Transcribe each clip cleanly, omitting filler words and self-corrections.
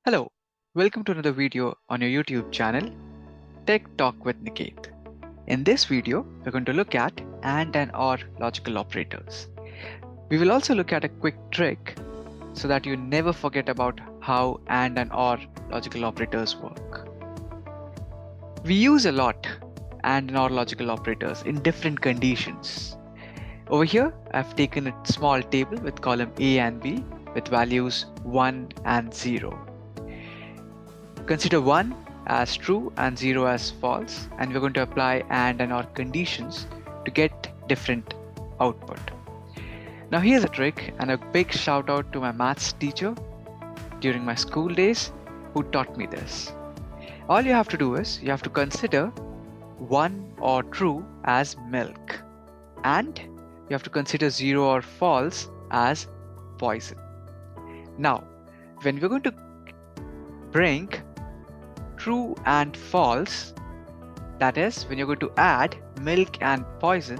Hello, welcome to another video on your YouTube channel, Tech Talk with Niket. In this video, we're going to look at and or logical operators. We will also look at a quick trick so that you never forget about how and or logical operators work. We use a lot and or logical operators in different conditions. Over here, I've taken a small table with column A and B with values 1 and 0. Consider 1 as true and 0 as false, and we're going to apply and or conditions to get different output. Now here's a trick, and a big shout out to my maths teacher during my school days who taught me this. All you have to do is you have to consider 1 or true as milk, and you have to consider 0 or false as poison. Now, when we're going to bring true and false, that is, when you're going to add milk and poison,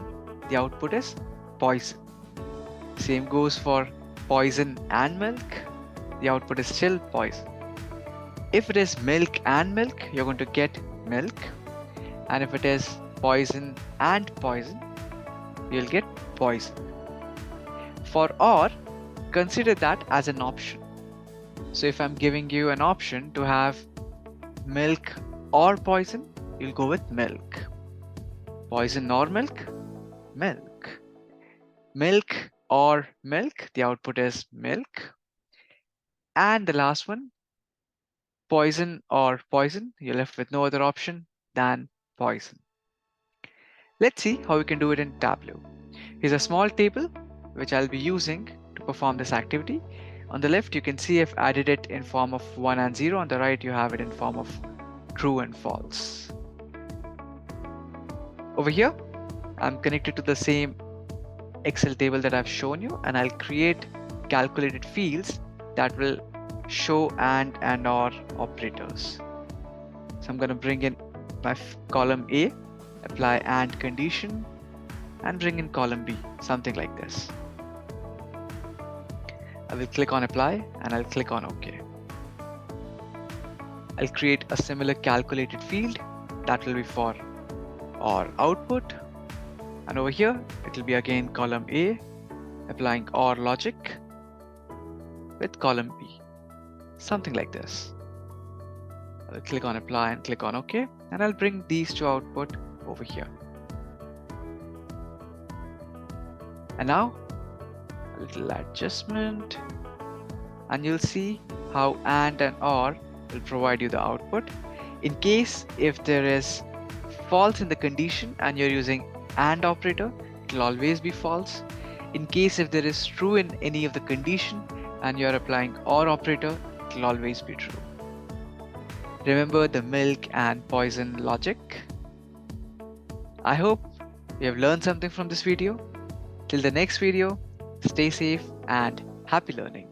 the output is poison. Same goes for poison and milk, the output is still poison. If it is milk and milk, you're going to get milk, and if it is poison and poison, you'll get poison. For or, consider that as an option. So if I'm giving you an option to have milk or poison, you'll go with milk. Poison or milk? Milk. Milk or milk, the output is milk. And the last one, poison or poison, you're left with no other option than poison. Let's see how we can do it in Tableau. Here's a small table which I'll be using to perform this activity. On the left, you can see I've added it in form of 1 and 0. On the right, you have it in form of true and false. Over here, I'm connected to the same Excel table that I've shown you, and I'll create calculated fields that will show and or operators. So I'm going to bring in my column A, apply and condition, and bring in column B, something like this. I will click on apply and I'll click on OK. I'll create a similar calculated field that will be for OR output. And over here, it will be again column A, applying OR logic with column B, something like this. I'll click on apply and click on OK, and I'll bring these two output over here. And now a little adjustment, and you'll see how and OR will provide you the output. In case if there is false in the condition and you're using AND operator, it will always be false. In case if there is true in any of the condition and you're applying OR operator, it will always be true. Remember the milk and poison logic. I hope you have learned something from this video. Till the next video, stay safe and happy learning.